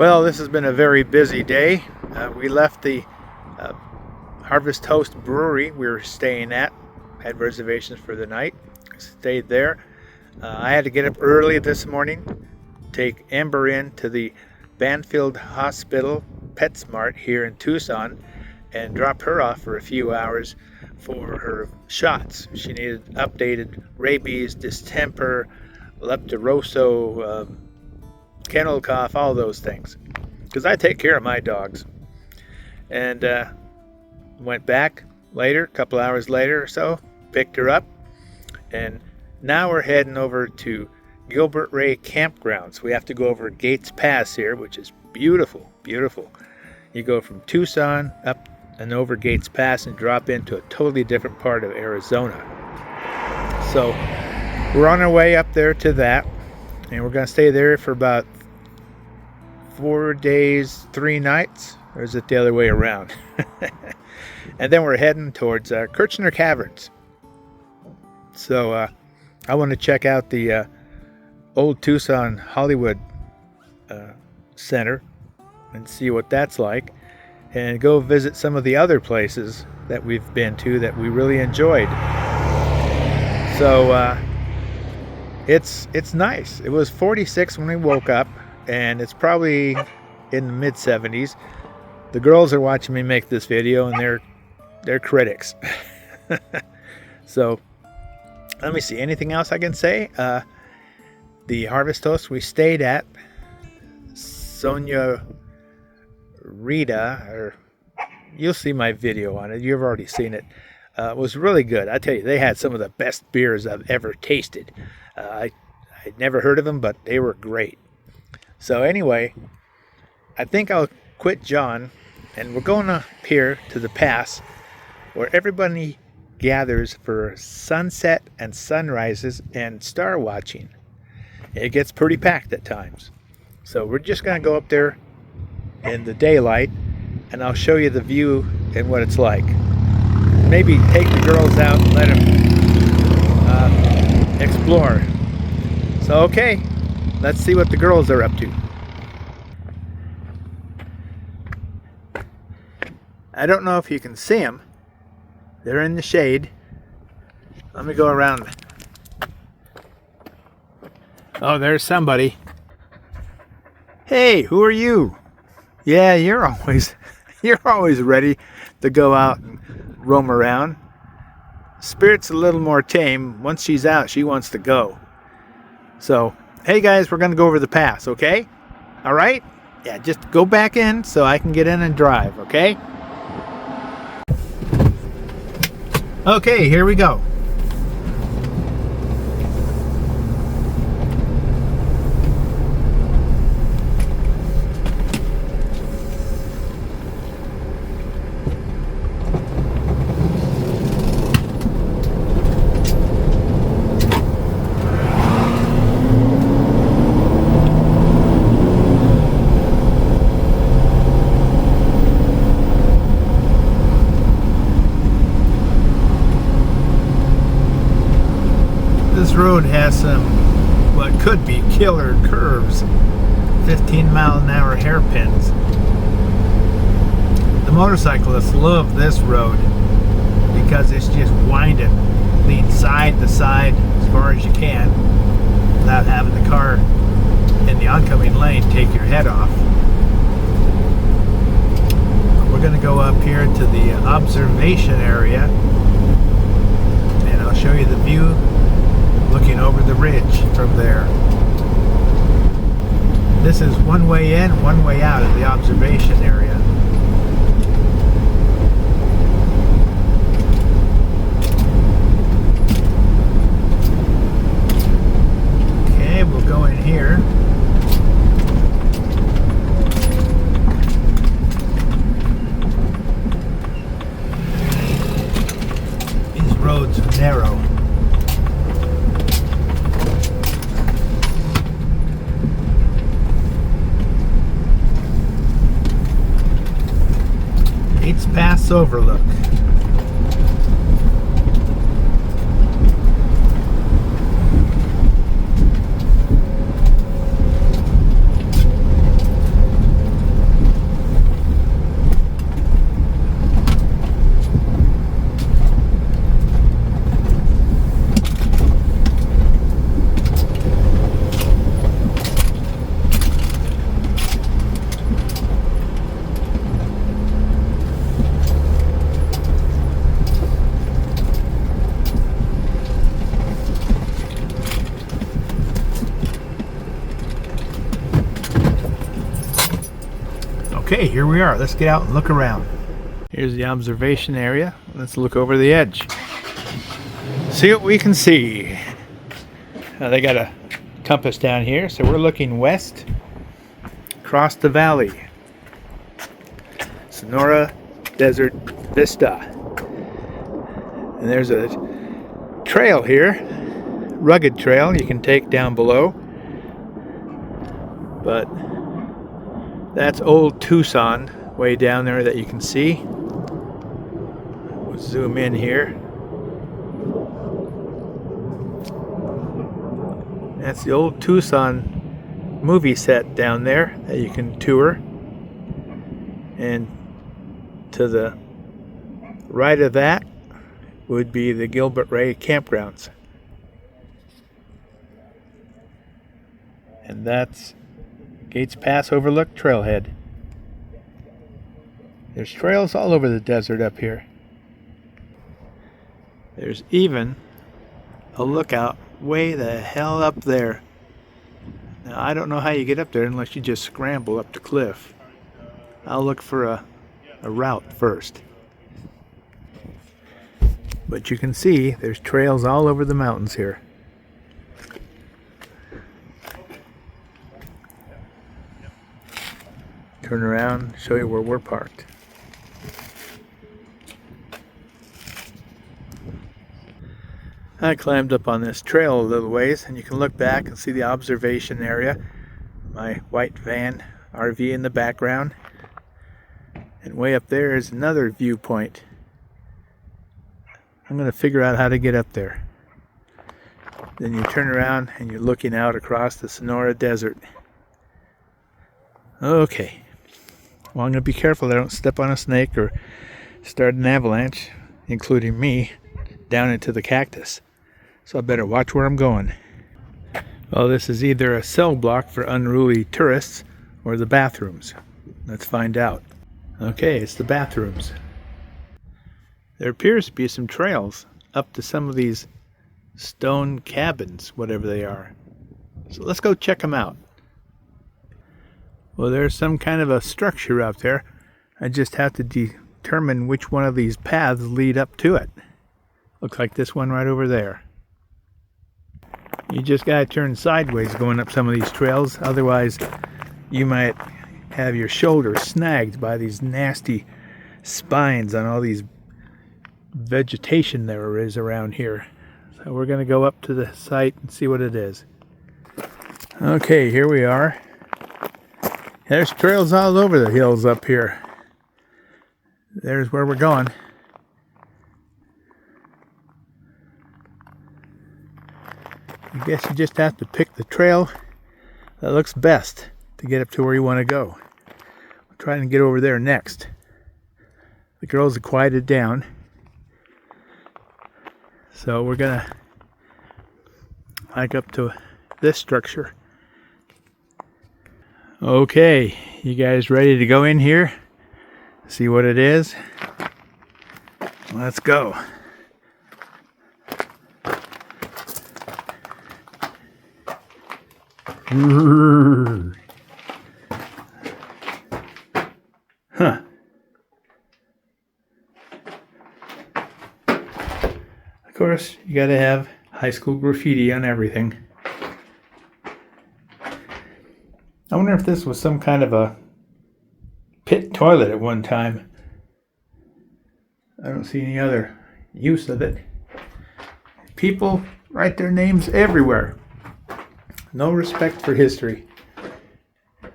Well, this has been a very busy day. We left the Harvest Host Brewery we were staying at, had reservations for the night, stayed there. I had to get up early this morning, take Ember in to the Banfield Hospital PetSmart here in Tucson, and drop her off for a few hours for her shots. She needed updated rabies, distemper, leptospirosis, kennel cough, all those things, because I take care of my dogs. And went back later, a couple hours later or so, picked her up, and now we're heading over to Gilbert Ray Campgrounds. We have to go over Gates Pass here, which is beautiful, beautiful. You go from Tucson up and over Gates Pass and drop into a totally different part of Arizona. So we're on our way up there to that, and we're going to stay there for about 4 days, 3 nights, or is it the other way around? And then we're heading towards Kirchner Caverns. So I want to check out the old Tucson Hollywood Center and see what that's like, and go visit some of the other places that we've been to that we really enjoyed. So it's nice. It was 46 when we woke up, and it's probably in the mid 70s. The girls are watching me make this video, and they're critics. So let me see, anything else I can say? The Harvest Host we stayed at, Sonia Rita, or you'll see my video on it, you've already seen it. It was really good. I tell you, they had some of the best beers I've ever tasted. I'd never heard of them, but they were great. So anyway, I think I'll quit John, and we're going up here to the pass where everybody gathers for sunset and sunrises and star watching. It gets pretty packed at times. So we're just going to go up there in the daylight, and I'll show you the view and what it's like. Maybe take the girls out and let them explore. So okay, let's see what the girls are up to. I don't know if you can see them. They're in the shade. Let me go around. Oh, there's somebody. Hey, who are you? Yeah, you're always ready to go out and roam around. Spirit's a little more tame. Once she's out, she wants to go. So, hey guys, we're going to go over the pass, okay? All right? Yeah, just go back in so I can get in and drive, okay? Okay, here we go. This road has some what could be killer curves, 15-mile-an-hour hairpins. The motorcyclists love this road because it's just winding. Lean side to side as far as you can without having the car in the oncoming lane take your head off. We're going to go up here to the observation area, and I'll show you the view looking over the ridge from there. This is one way in, one way out of the observation area. Okay, we'll go in here. These roads are narrow. Pass overlook. Okay, here we are. Let's get out and look around. Here's the observation area. Let's look over the edge. See what we can see. They got a compass down here, so we're looking west across the valley. Sonora Desert Vista. And there's a trail here, rugged trail you can take down below. But that's old Tucson way down there that you can see. We'll zoom in here. That's the old Tucson movie set down there that you can tour. And to the right of that would be the Gilbert Ray campgrounds. And that's Gates Pass Overlook Trailhead. There's trails all over the desert up here. There's even a lookout way the hell up there. Now I don't know how you get up there unless you just scramble up the cliff. I'll look for a route first. But you can see there's trails all over the mountains here. Turn around, show you where we're parked. I climbed up on this trail a little ways, and you can look back and see the observation area. My white van RV in the background. And way up there is another viewpoint. I'm going to figure out how to get up there. Then you turn around and you're looking out across the Sonora Desert. Okay. Well, I'm going to be careful that I don't step on a snake or start an avalanche, including me, down into the cactus. So I better watch where I'm going. Well, this is either a cell block for unruly tourists or the bathrooms. Let's find out. Okay, it's the bathrooms. There appears to be some trails up to some of these stone cabins, whatever they are. So let's go check them out. Well, there's some kind of a structure out there. I just have to determine which one of these paths lead up to it. Looks like this one right over there. You just gotta turn sideways going up some of these trails, otherwise you might have your shoulder snagged by these nasty spines on all these vegetation there is around here. So we're gonna go up to the site and see what it is. Okay, here we are. There's trails all over the hills up here. There's where we're going. I guess you just have to pick the trail that looks best to get up to where you want to go. We'll try and get over there next. The girls have quieted down. So we're going to hike up to this structure. Okay, you guys ready to go in here? See what it is? Let's go. Huh. Of course, you gotta have high school graffiti on everything. I wonder if this was some kind of a pit toilet at one time. I don't see any other use of it. People write their names everywhere. No respect for history.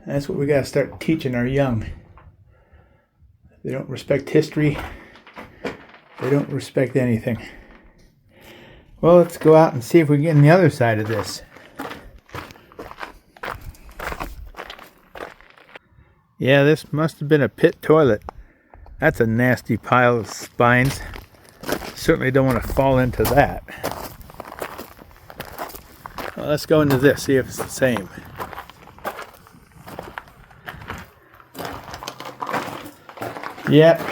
That's what we gotta start teaching our young. If they don't respect history, they don't respect anything. Well, let's go out and see if we can get on the other side of this. Yeah, this must have been a pit toilet. That's a nasty pile of spines. Certainly don't want to fall into that. Well, let's go into this, see if it's the same. Yep.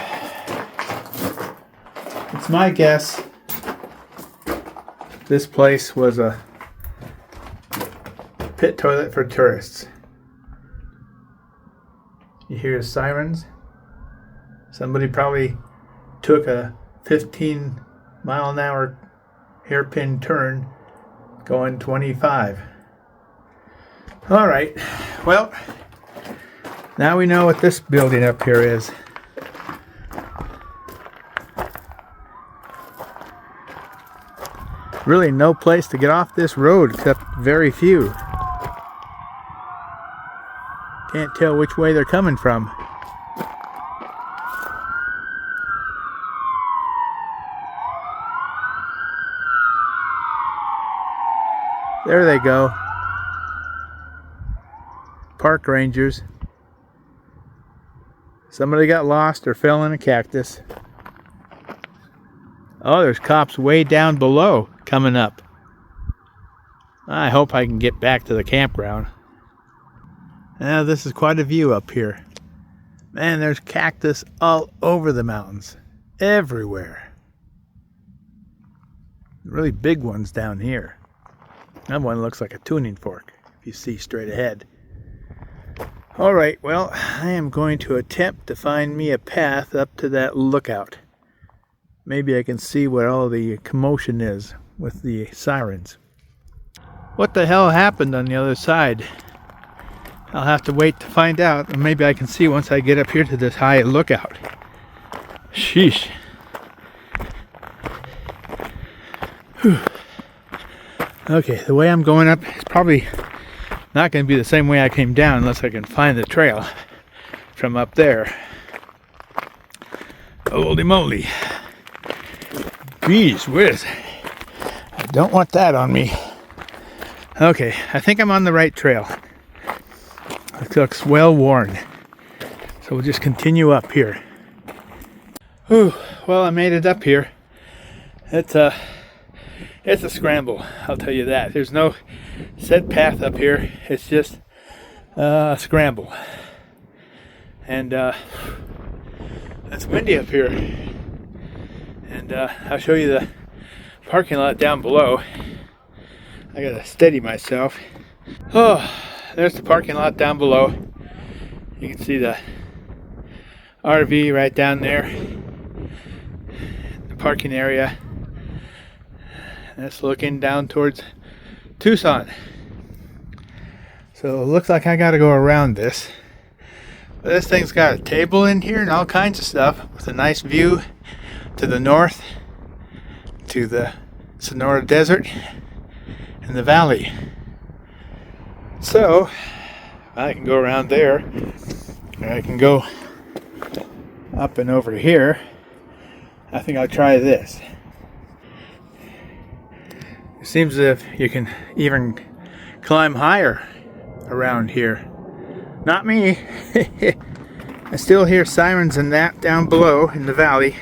It's my guess this place was a pit toilet for tourists. You hear sirens. Somebody probably took a 15-mile-an-hour hairpin turn going 25. All right, well, now we know what this building up here is. Really no place to get off this road except very few. Can't tell which way they're coming from. There they go. Park rangers. Somebody got lost or fell in a cactus. Oh, there's cops way down below coming up. I hope I can get back to the campground. Now this is quite a view up here. Man, there's cactus all over the mountains. Everywhere. Really big ones down here. That one looks like a tuning fork, if you see straight ahead. Alright, well, I am going to attempt to find me a path up to that lookout. Maybe I can see what all the commotion is with the sirens. What the hell happened on the other side? I'll have to wait to find out, and maybe I can see once I get up here to this high lookout. Sheesh. Whew. Okay, the way I'm going up is probably not going to be the same way I came down unless I can find the trail from up there. Holy moly. Geez whiz. I don't want that on me. Okay, I think I'm on the right trail. It looks well worn. So we'll just continue up here. Whew, well, I made it up here. It's a scramble, I'll tell you that. There's no set path up here. It's just a scramble. And it's windy up here. And I'll show you the parking lot down below. I gotta steady myself. Oh, there's the parking lot down below. You can see the RV right down there. The parking area. That's looking down towards Tucson. So it looks like I gotta go around this. But this thing's got a table in here and all kinds of stuff with a nice view to the north, to the Sonora Desert and the valley. So I can go around there, or I can go up and over here. I think I'll try this. It seems as if you can even climb higher around here. Not me. I still hear sirens and that down below in the valley.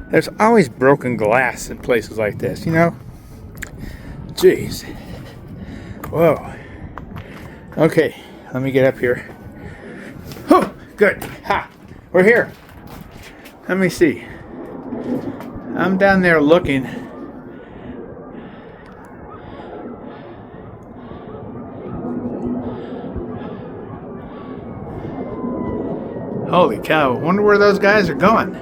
There's always broken glass in places like this, you know? Jeez. Whoa. Okay, let me get up here. Oh, good. Ha! We're here. Let me see. I'm down there looking. Holy cow, wonder where those guys are going.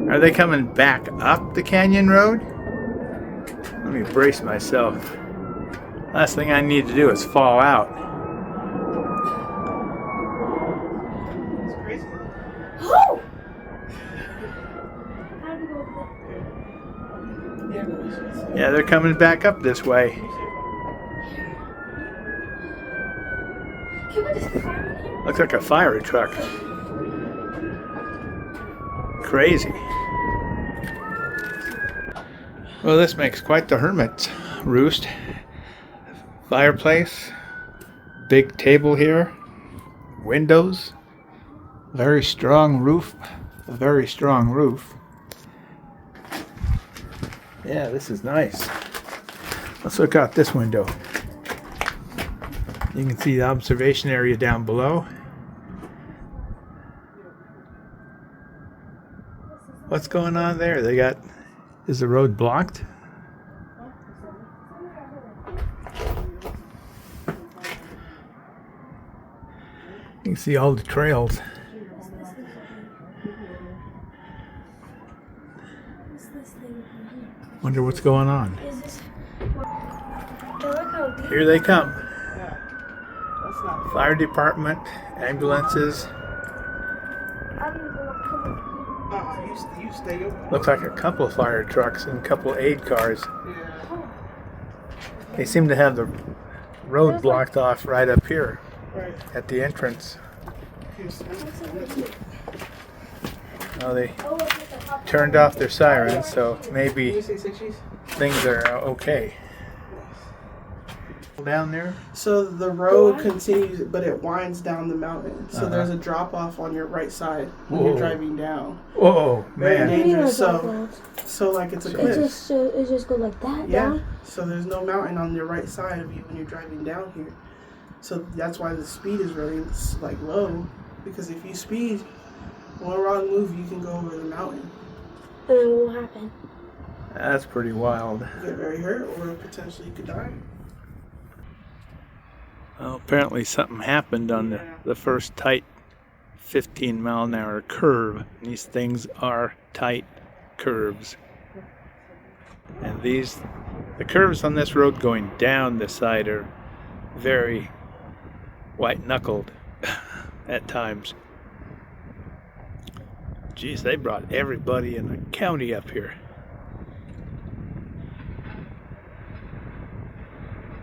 Are they coming back up the canyon road? Let me brace myself. Last thing I need to do is fall out. It's crazy. Oh! Yeah, they're coming back up this way. Looks like a fire truck. Crazy. Well, this makes quite the hermit's roost. Fireplace, big table here, windows, very strong roof, a very strong roof. Yeah, this is nice. Let's look out this window. You can see the observation area down below. What's going on there? Is the road blocked? You can see all the trails. Wonder what's going on. Here they come. Fire department, ambulances. Looks like a couple fire trucks and a couple aid cars. They seem to have the road blocked off right up here at the entrance. Oh, they turned off their sirens, so maybe things are okay. Down there? So the road continues, but it winds down the mountain. So there's a drop off on your right side when you're driving down. Whoa, Very man. dangerous. So like it's a cliff. It just goes like that down? So there's no mountain on your right side of you when you're driving down here. So that's why the speed is very like low. Because if you speed, one wrong move, you can go over the mountain. And then what will happen? That's pretty wild. You get very hurt, or potentially you could die. Well, apparently something happened on the first tight 15-mile-an-hour curve. These things are tight curves. And the curves on this road going down the side are very white-knuckled at times. Geez, they brought everybody in the county up here.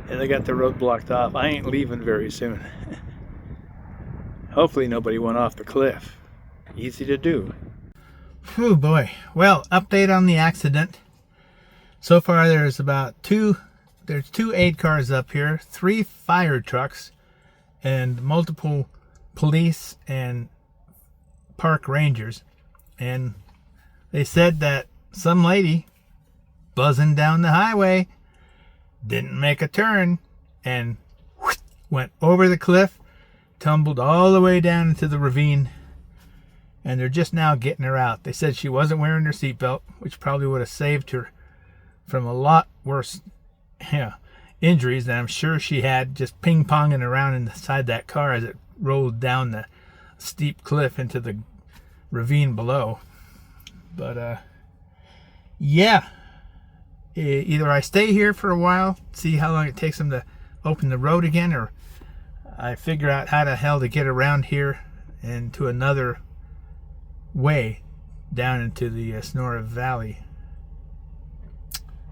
And they got the road blocked off. I ain't leaving very soon. Hopefully nobody went off the cliff. Easy to do. Whew, boy. Well, update on the accident. So far there's two aid cars up here, 3 fire trucks, and multiple police and park rangers. And they said that some lady buzzing down the highway didn't make a turn and went over the cliff, tumbled all the way down into the ravine, and they're just now getting her out. They said she wasn't wearing her seatbelt, which probably would have saved her from a lot worse injuries than I'm sure she had just ping-ponging around inside that car as it rolled down the steep cliff into the ravine below. But yeah, either I stay here for a while, see how long it takes them to open the road again, or I figure out how the hell to get around here and to another way down into the Sonora Valley.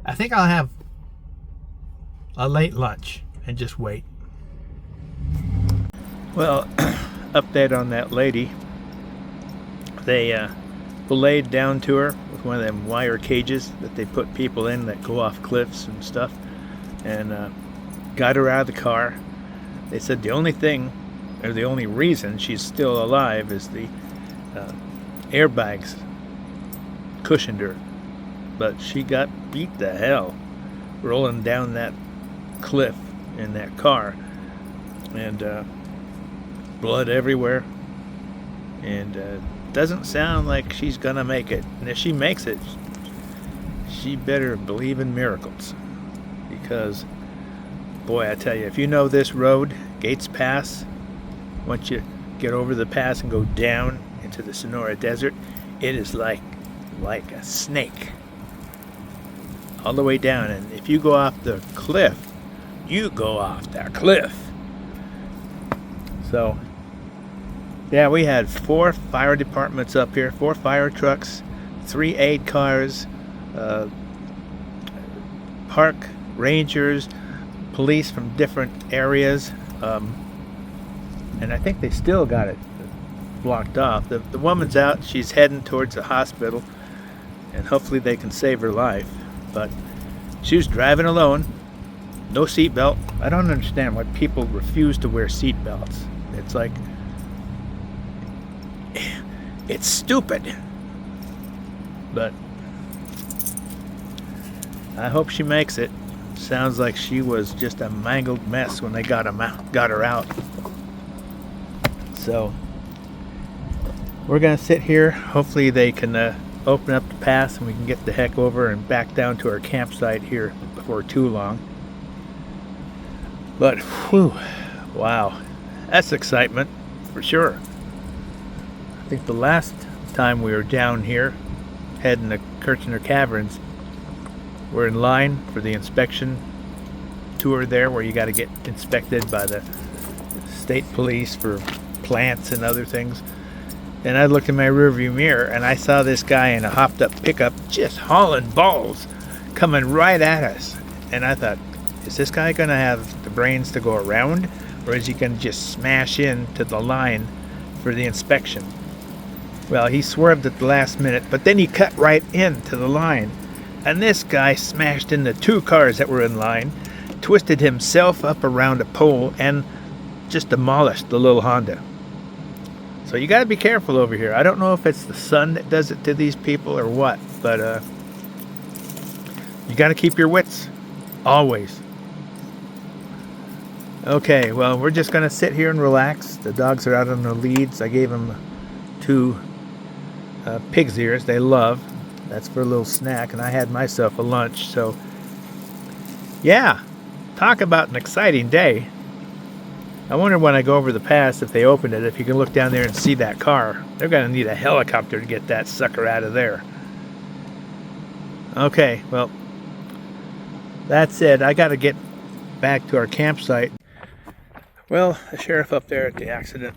I think I'll have a late lunch and just wait. Well, update on that lady. They belayed down to her with one of them wire cages that they put people in that go off cliffs and stuff, and got her out of the car. They said the only thing, or the only reason she's still alive is the airbags cushioned her, but she got beat the hell rolling down that cliff in that car, and blood everywhere, and doesn't sound like she's gonna make it. And if she makes it, she better believe in miracles, because boy, I tell you, if you know this road, Gates Pass, once you get over the pass and go down into the Sonora Desert, it is like a snake all the way down. And if you go off the cliff, you go off the cliff. So yeah, we had 4 fire departments up here, 4 fire trucks, 3 aid cars, park rangers, police from different areas, and I think they still got it blocked off. The woman's out, she's heading towards the hospital, and hopefully they can save her life. But she was driving alone, no seatbelt. I don't understand why people refuse to wear seatbelts. It's like, it's stupid. But I hope she makes it. Sounds like she was just a mangled mess when they got her out. So we're gonna sit here. Hopefully they can open up the pass and we can get the heck over and back down to our campsite here before too long. But whew, wow, that's excitement. for sure. I think the last time we were down here, heading to Kirchner Caverns, we're in line for the inspection tour there, where you got to get inspected by the state police for plants and other things. And I looked in my rearview mirror and I saw this guy in a hopped up pickup just hauling balls coming right at us. And I thought, is this guy going to have the brains to go around, or is he going to just smash into the line for the inspection? Well, he swerved at the last minute, but then he cut right into the line. And this guy smashed into 2 cars that were in line, twisted himself up around a pole, and just demolished the little Honda. So you got to be careful over here. I don't know if it's the sun that does it to these people or what, but you got to keep your wits always. Okay, well, we're just going to sit here and relax. The dogs are out on their leads. I gave them 2 pig's ears they love. That's for a little snack, and I had myself a lunch. So yeah, talk about an exciting day. I wonder when I go over the pass, if they open it, if you can look down there and see that car. They're going to need a helicopter to get that sucker out of there. Okay, well, that's it. I got to get back to our campsite. Well, the sheriff up there at the accident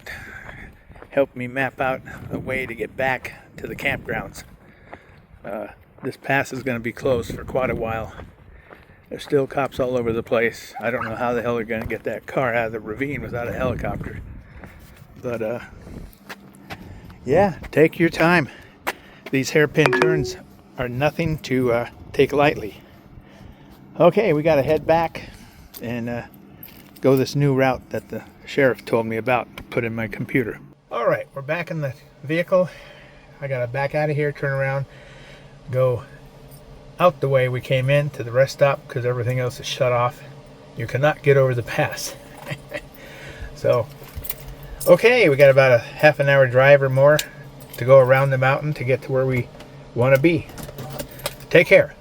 helped me map out a way to get back to the campgrounds. This pass is going to be closed for quite a while. There's still cops all over the place. I don't know how the hell they're going to get that car out of the ravine without a helicopter. But, yeah, take your time. These hairpin turns are nothing to take lightly. Okay, we got to head back and go this new route that the sheriff told me about, put in my computer. All right, we're back in the vehicle. I got to back out of here, turn around, go out the way we came in to the rest stop because everything else is shut off. You cannot get over the pass. So, okay, we got about a half an hour drive or more to go around the mountain to get to where we want to be. Take care.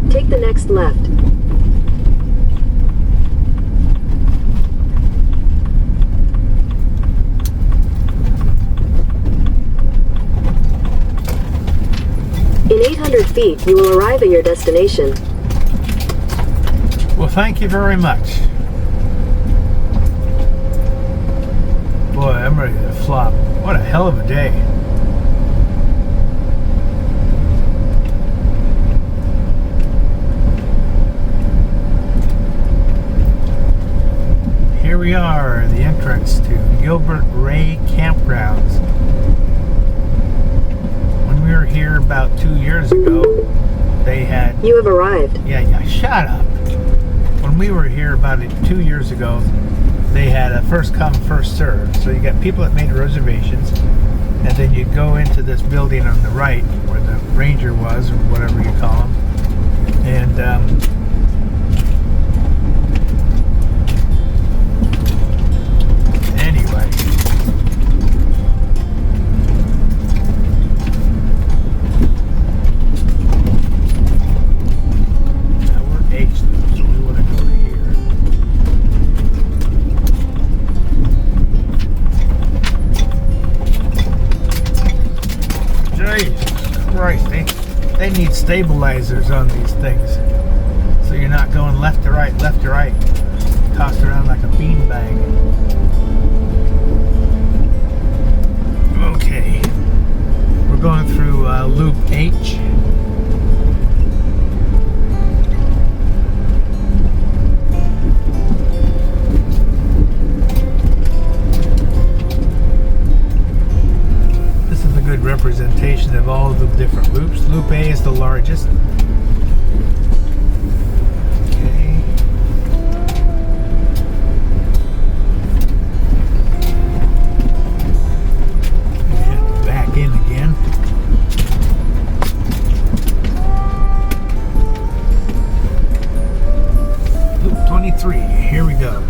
Take the next left. In 800 feet, you will arrive at your destination. Well, thank you very much. Boy, I'm ready to flop. What a hell of a day. Here we are, the entrance to Gilbert Ray Campgrounds. When we were here about 2 years ago, they had... You have arrived. Yeah, shut up. When we were here about 2 years ago, they had a first come, first serve. So you got people that made reservations, and then you'd go into this building on the right where the ranger was, or whatever you call him, and anyway, now we're H, so we want to go here. Jesus Christ, they need stabilizers on these things, so you're not going left to right, tossed around like a beanbag. Okay, we're going through Loop H. This is a good representation of all of the different loops. Loop A is the largest. Okay. And back in again. Loop 23, here we go.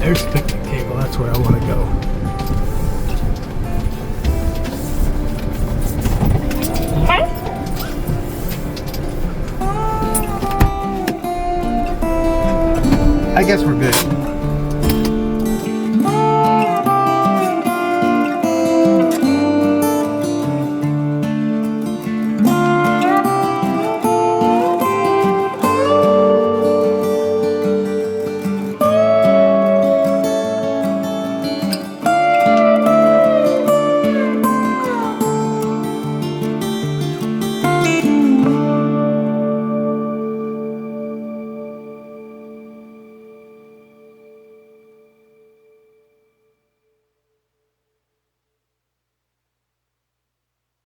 There's the picnic table. That's where I want to go. I guess we're good.